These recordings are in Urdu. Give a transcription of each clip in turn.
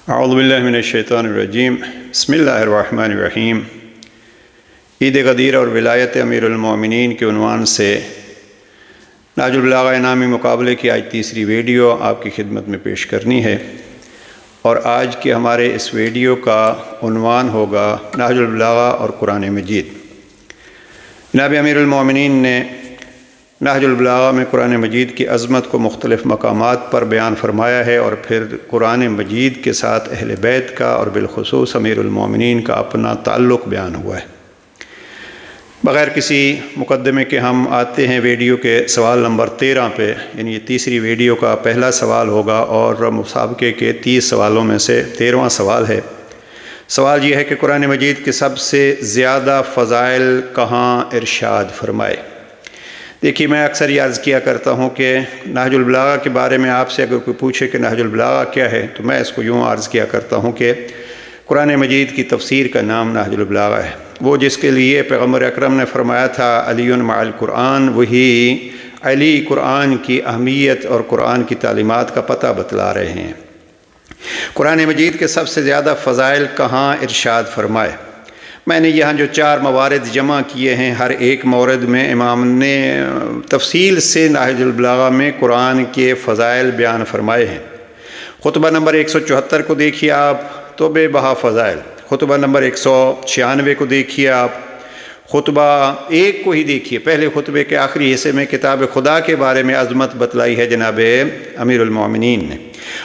اعوذ باللہ من الشیطان الرجیم بسم اللہ الرحمن الرحیم۔ عید غدیر اور ولایت امیر المومنین کے عنوان سے نہج البلاغہ انعامی مقابلے کی آج تیسری ویڈیو آپ کی خدمت میں پیش کرنی ہے، اور آج کے ہمارے اس ویڈیو کا عنوان ہوگا نہج البلاغہ اور قرآن مجید۔ جناب امیر المومنین نے نہج البلاغہ میں قرآن مجید کی عظمت کو مختلف مقامات پر بیان فرمایا ہے، اور پھر قرآن مجید کے ساتھ اہل بیت کا اور بالخصوص امیر المومنین کا اپنا تعلق بیان ہوا ہے۔ بغیر کسی مقدمے کے ہم آتے ہیں ویڈیو کے سوال نمبر 13 پہ، یعنی یہ تیسری ویڈیو کا پہلا سوال ہوگا اور مسابقے کے 30 سوالوں میں سے 13واں سوال ہے۔ سوال یہ ہے کہ قرآن مجید کے سب سے زیادہ فضائل کہاں ارشاد فرمائے؟ دیکھیے، میں اکثر یہ عرض کیا کرتا ہوں کہ نہج البلاغہ کے بارے میں آپ سے اگر کوئی پوچھے کہ نہج البلاغہ کیا ہے، تو میں اس کو یوں عرض کیا کرتا ہوں کہ قرآن مجید کی تفسیر کا نام نہج البلاغہ ہے۔ وہ جس کے لیے پیغمبر اکرم نے فرمایا تھا علی مع القرآن، وہی علی قرآن کی اہمیت اور قرآن کی تعلیمات کا پتہ بتلا رہے ہیں۔ قرآن مجید کے سب سے زیادہ فضائل کہاں ارشاد فرمائے؟ میں نے یہاں جو 4 موارد جمع کیے ہیں، ہر ایک مورد میں امام نے تفصیل سے نہج البلاغہ میں قرآن کے فضائل بیان فرمائے ہیں۔ خطبہ نمبر 174 کو دیکھیے آپ تو بے بہا فضائل، خطبہ نمبر 196 کو دیکھیے آپ، خطبہ 1 کو ہی دیکھیے، پہلے خطبے کے آخری حصے میں کتاب خدا کے بارے میں عظمت بتلائی ہے جناب امیر المومنین نے،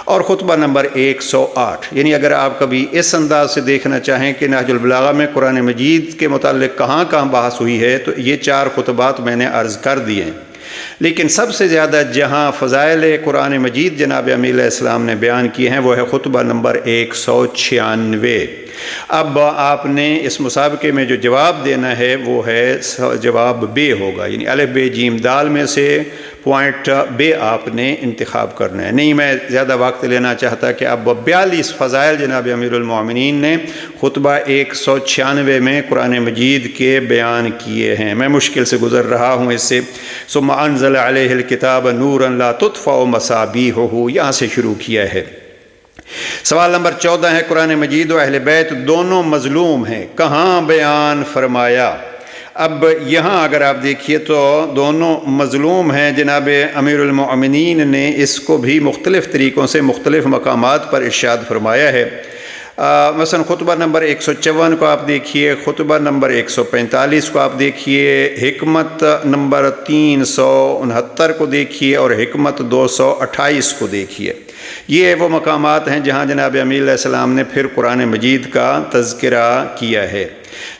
اور خطبہ نمبر 108۔ یعنی اگر آپ کبھی اس انداز سے دیکھنا چاہیں کہ نہج البلاغہ میں قرآن مجید کے متعلق کہاں کہاں بحث ہوئی ہے، تو یہ 4 خطبات میں نے عرض کر دیے ہیں۔ لیکن سب سے زیادہ جہاں فضائل قرآن مجید جناب امیر علیہ السلام نے بیان کیے ہیں وہ ہے خطبہ نمبر 196۔ اب آپ نے اس مسابقے میں جو جواب دینا ہے وہ ہے جواب بے ہوگا، یعنی الف ب ج د میں سے پوائنٹ بے آپ نے انتخاب کرنا ہے۔ نہیں میں زیادہ وقت لینا چاہتا کہ اب 42 فضائل جناب امیر المومنین نے خطبہ 196 میں قرآن مجید کے بیان کیے ہیں۔ میں مشکل سے گزر رہا ہوں اس سے۔ ثم انزل علیہ الکتاب نورا لا تطفأ مصابیحہ، یہاں سے شروع کیا ہے۔ سوال نمبر 14 ہے قرآن مجید و اہل بیت دونوں مظلوم ہیں، کہاں بیان فرمایا؟ اب یہاں اگر آپ دیکھیے تو دونوں مظلوم ہیں، جناب امیر المومنین نے اس کو بھی مختلف طریقوں سے مختلف مقامات پر ارشاد فرمایا ہے۔ مثلا خطبہ نمبر 154 کو آپ دیکھیے، خطبہ نمبر 145 کو آپ دیکھیے، حکمت نمبر 369 کو دیکھیے، اور حکمت 228 کو دیکھیے۔ یہ وہ مقامات ہیں جہاں جناب امیر علیہ السلام نے پھر قرآن مجید کا تذکرہ کیا ہے۔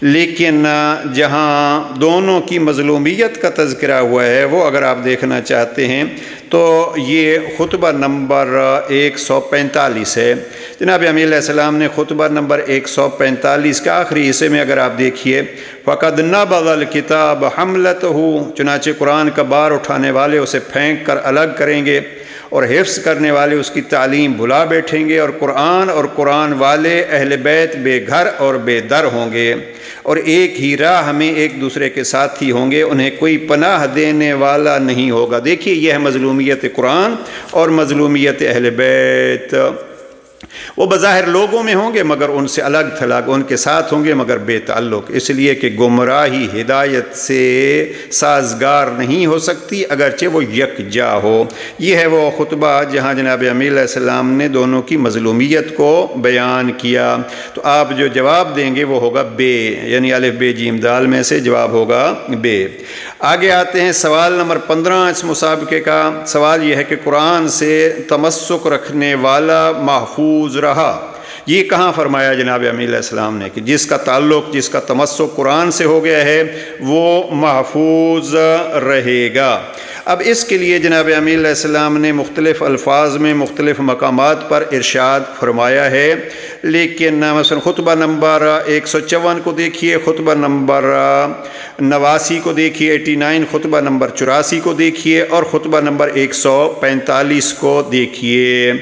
لیکن جہاں دونوں کی مظلومیت کا تذکرہ ہوا ہے وہ اگر آپ دیکھنا چاہتے ہیں تو یہ خطبہ نمبر 145 ہے۔ جناب امیر علیہ السلام نے خطبہ نمبر 145 کے آخری حصے میں اگر آپ دیکھیے، فَقَدْ نَبَذَ الْكِتَابَ حَمْلَتَهُ، چنانچہ قرآن کا بار اٹھانے والے اسے پھینک کر الگ کریں گے، اور حفظ کرنے والے اس کی تعلیم بھلا بیٹھیں گے، اور قرآن والے اہل بیت بے گھر اور بے در ہوں گے، اور ایک ہی راہ میں ایک دوسرے کے ساتھی ہوں گے، انہیں کوئی پناہ دینے والا نہیں ہوگا۔ دیکھیے یہ ہے مظلومیت قرآن اور مظلومیت اہل بیت۔ وہ بظاہر لوگوں میں ہوں گے مگر ان سے الگ تھلگ، ان کے ساتھ ہوں گے مگر بے تعلق، اس لیے کہ گمراہی ہدایت سے سازگار نہیں ہو سکتی اگرچہ وہ یکجا ہو۔ یہ ہے وہ خطبہ جہاں جناب امیر علیہ السلام نے دونوں کی مظلومیت کو بیان کیا۔ تو آپ جو جواب دیں گے وہ ہوگا بے، یعنی الف ب ج د میں سے جواب ہوگا بے۔ آگے آتے ہیں سوال نمبر 15 اس مسابقے کا۔ سوال یہ ہے کہ قرآن سے تمسک رکھنے والا محفوظ رہا، یہ کہاں فرمایا جناب امیر علیہ السلام نے کہ جس کا تعلق، جس کا تمسک قرآن سے ہو گیا ہے وہ محفوظ رہے گا؟ اب اس کے لیے جناب امیر علیہ السلام نے مختلف الفاظ میں مختلف مقامات پر ارشاد فرمایا ہے، لیکن مثلا خطبہ نمبر 154 کو دیکھیے، خطبہ نمبر 89 کو دیکھیے، 89، خطبہ نمبر 84 کو دیکھیے، اور خطبہ نمبر 145 کو دیکھیے۔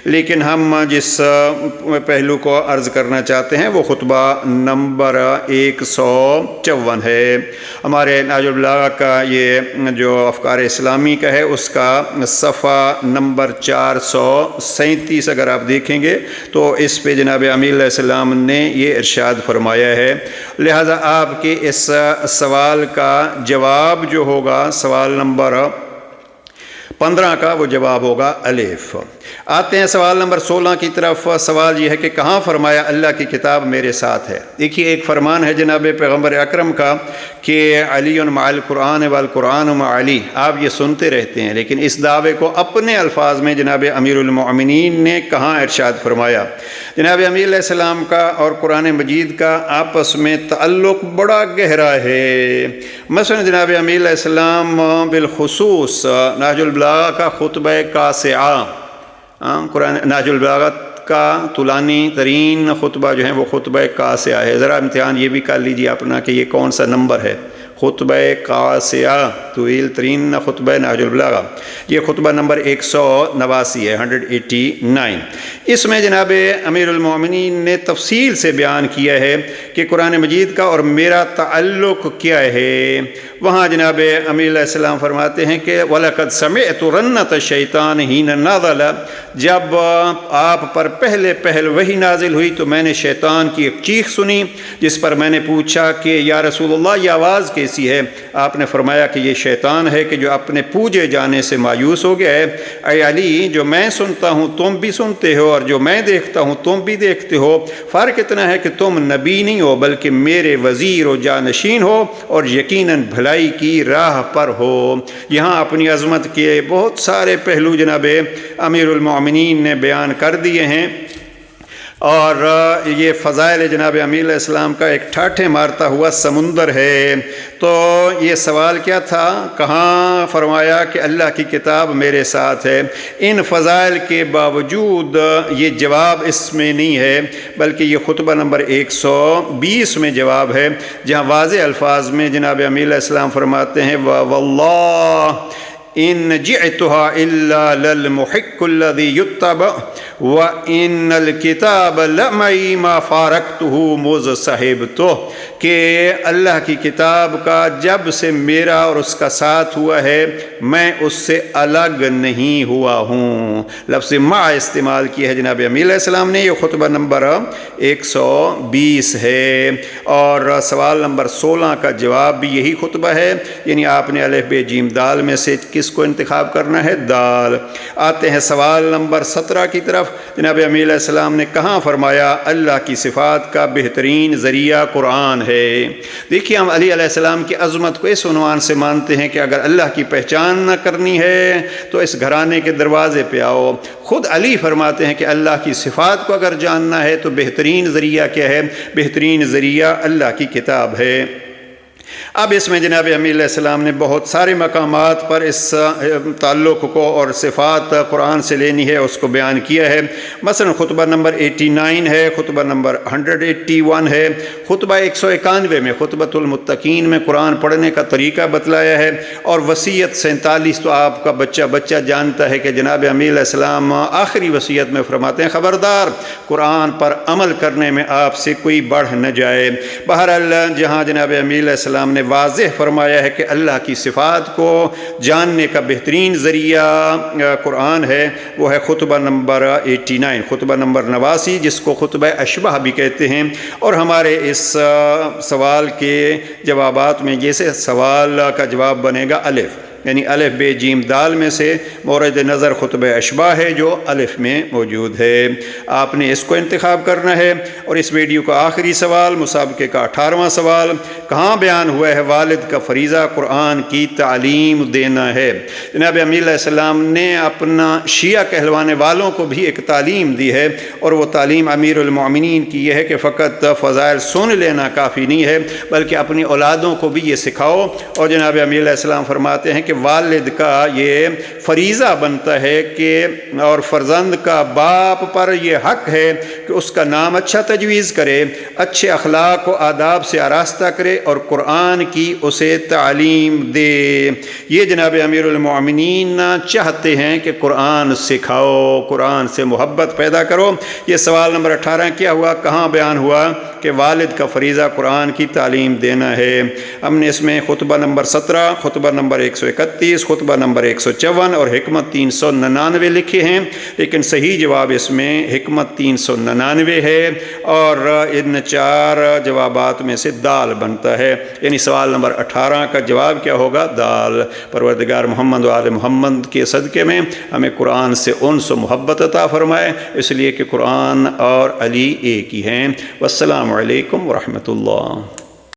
لیکن ہم جس پہلو کو عرض کرنا چاہتے ہیں وہ خطبہ نمبر 154 ہے۔ ہمارے نہج البلاغہ کا یہ جو افکار اسلام اسلامی کا ہے، اس کا صفحہ نمبر 437 اگر آپ دیکھیں گے تو اس پہ جناب امیر علیہ السلام نے یہ ارشاد فرمایا ہے۔ لہذا آپ کے اس سوال کا جواب جو ہوگا، سوال نمبر 15 کا وہ جواب ہوگا الف۔ آتے ہیں سوال نمبر 16 کی طرف۔ سوال یہ ہے کہ کہاں فرمایا اللہ کی کتاب میرے ساتھ ہے؟ دیکھیے ایک فرمان ہے جناب پیغمبر اکرم کا کہ علی مع القرآن والقرآن مع علی، آپ یہ سنتے رہتے ہیں، لیکن اس دعوے کو اپنے الفاظ میں جناب امیر المؤمنین نے کہاں ارشاد فرمایا؟ جناب امیر علیہ السلام کا اور قرآن مجید کا آپس میں تعلق بڑا گہرا ہے۔ مثلا جناب امیر علیہ السلام بالخصوص نہج البلاغہ کا خطبہ کاسعہ، قرآن نہج البلاغہ کا طولانی ترین خطبہ جو ہے وہ خطبہ کاسعہ ہے۔ ذرا امتحان یہ بھی کر لیجیے اپنا کہ یہ کون سا نمبر ہے؟ خطبہ کاسعہ، طویل ترین خطبہ نہج البلاغہ، یہ خطبہ نمبر 189 ہے، 189۔ اس میں جناب امیر المومنین نے تفصیل سے بیان کیا ہے کہ قرآن مجید کا اور میرا تعلق کیا ہے۔ وہاں جناب امیر علیہ السلام فرماتے ہیں کہ وَلَقَدْ سَمِعْتُ رَنَّةَ الشَّيْطَانِ حِينَ نَزَلَ، جب آپ پر پہل وحی نازل ہوئی تو میں نے شیطان کی ایک چیخ سنی، جس پر میں نے پوچھا کہ یا رسول اللہ یہ آواز کیسی ہے؟ آپ نے فرمایا کہ یہ شیطان ہے کہ جو اپنے پوجے جانے سے مایوس ہو گیا ہے۔ اے علی، جو میں سنتا ہوں تم بھی سنتے ہو، اور جو میں دیکھتا ہوں تم بھی دیکھتے ہو، فرق اتنا ہے کہ تم نبی نہیں ہو بلکہ میرے وزیر و جانشین ہو، اور یقیناً بھلائی کی راہ پر ہو۔ یہاں اپنی عظمت کے بہت سارے پہلو جناب امیر المؤمنین نے بیان کر دیے ہیں، اور یہ فضائل جناب امیر علیہ السلام کا ایک ٹھاٹھے مارتا ہوا سمندر ہے۔ تو یہ سوال کیا تھا؟ کہاں فرمایا کہ اللہ کی کتاب میرے ساتھ ہے؟ ان فضائل کے باوجود یہ جواب اس میں نہیں ہے، بلکہ یہ خطبہ نمبر 120 میں جواب ہے، جہاں واضح الفاظ میں جناب امیر علیہ السلام فرماتے ہیں وَوَاللَّهِ إن جئتها إلا للمحق الذي يتبع وإن الكتاب لمعي ما فارقته مذ صحبته، کہ اللہ کی کتاب کا جب سے میرا اور اس کا ساتھ ہوا ہے میں اس سے الگ نہیں ہوا ہوں۔ لفظ مع استعمال کی ہے جناب امیر علیہ السلام نے۔ یہ خطبہ نمبر 120 ہے، اور سوال نمبر 16 کا جواب بھی یہی خطبہ ہے، یعنی آپ نے الف ب جیم دال میں سے کس کو انتخاب کرنا ہے؟ دال۔ آتے ہیں سوال نمبر 17 کی طرف۔ جناب امیر علیہ السلام نے کہاں فرمایا اللہ کی صفات کا بہترین ذریعہ قرآن ہے؟ دیکھیے ہم علی علیہ السلام کی عظمت کو اس عنوان سے مانتے ہیں کہ اگر اللہ کی پہچان نہ کرنی ہے تو اس گھرانے کے دروازے پہ آؤ۔ خود علی فرماتے ہیں کہ اللہ کی صفات کو اگر جاننا ہے تو بہترین ذریعہ کیا ہے؟ بہترین ذریعہ اللہ کی کتاب ہے۔ اب اس میں جناب امیر علیہ السلام نے بہت سارے مقامات پر اس تعلق کو اور صفات قرآن سے لینی ہے اس کو بیان کیا ہے۔ مثلا خطبہ نمبر 89 ہے، خطبہ نمبر 181 ہے، خطبہ 191 میں خطبۃ المتقین میں قرآن پڑھنے کا طریقہ بتلایا ہے، اور وصیت 47 تو آپ کا بچہ جانتا ہے کہ جناب امیر علیہ السلام آخری وصیت میں فرماتے ہیں خبردار قرآن پر عمل کرنے میں آپ سے کوئی بڑھ نہ جائے۔ بہرحال جہاں جناب امیر علیہ السلام نے واضح فرمایا ہے کہ اللہ کی صفات کو جاننے کا بہترین ذریعہ قرآن ہے، وہ ہے خطبہ نمبر 89، خطبہ نمبر 89، جس کو خطبہ اشبہ بھی کہتے ہیں۔ اور ہمارے اس سوال کے جوابات میں جیسے سوال کا جواب بنے گا الف، یعنی الف ب جیم دال میں سے مورد نظر خطبہ اشبہ ہے جو الف میں موجود ہے، آپ نے اس کو انتخاب کرنا ہے۔ اور اس ویڈیو کا آخری سوال، مسابقے کا 18واں سوال، کہاں بیان ہوا ہے والد کا فریضہ قرآن کی تعلیم دینا ہے؟ جناب امیر علیہ السلام نے اپنا شیعہ کہلوانے والوں کو بھی ایک تعلیم دی ہے، اور وہ تعلیم امیر المؤمنین کی یہ ہے کہ فقط فضائل سن لینا کافی نہیں ہے بلکہ اپنی اولادوں کو بھی یہ سکھاؤ۔ اور جناب امیر علیہ السلام فرماتے ہیں کہ والد کا یہ فریضہ بنتا ہے کہ اور فرزند کا باپ پر یہ حق ہے کہ اس کا نام اچھا تجویز کرے، اچھے اخلاق و آداب سے آراستہ کرے اور قرآن کی اسے تعلیم دے۔ یہ جناب امیر المؤمنین چاہتے ہیں کہ قرآن سکھاؤ، قرآن سے محبت پیدا کرو۔ یہ سوال نمبر 18 کیا ہوا؟ کہاں بیان ہوا کہ والد کا فریضہ قرآن کی تعلیم دینا ہے؟ ہم نے اس میں خطبہ نمبر 17، خطبہ نمبر 191، 31, خطبہ نمبر 154 اور حکمت 399 لکھے ہیں، لیکن صحیح جواب اس میں حکمت 399 ہے، اور ان 4 جوابات میں سے دال بنتا ہے، یعنی سوال نمبر 18 کا جواب کیا ہوگا؟ دال۔ پروردگار محمد و آل محمد کے صدقے میں ہمیں قرآن سے انس و محبت عطا فرمائے، اس لیے کہ قرآن اور علی ایک ہی ہیں۔ والسلام علیکم ورحمۃ اللہ۔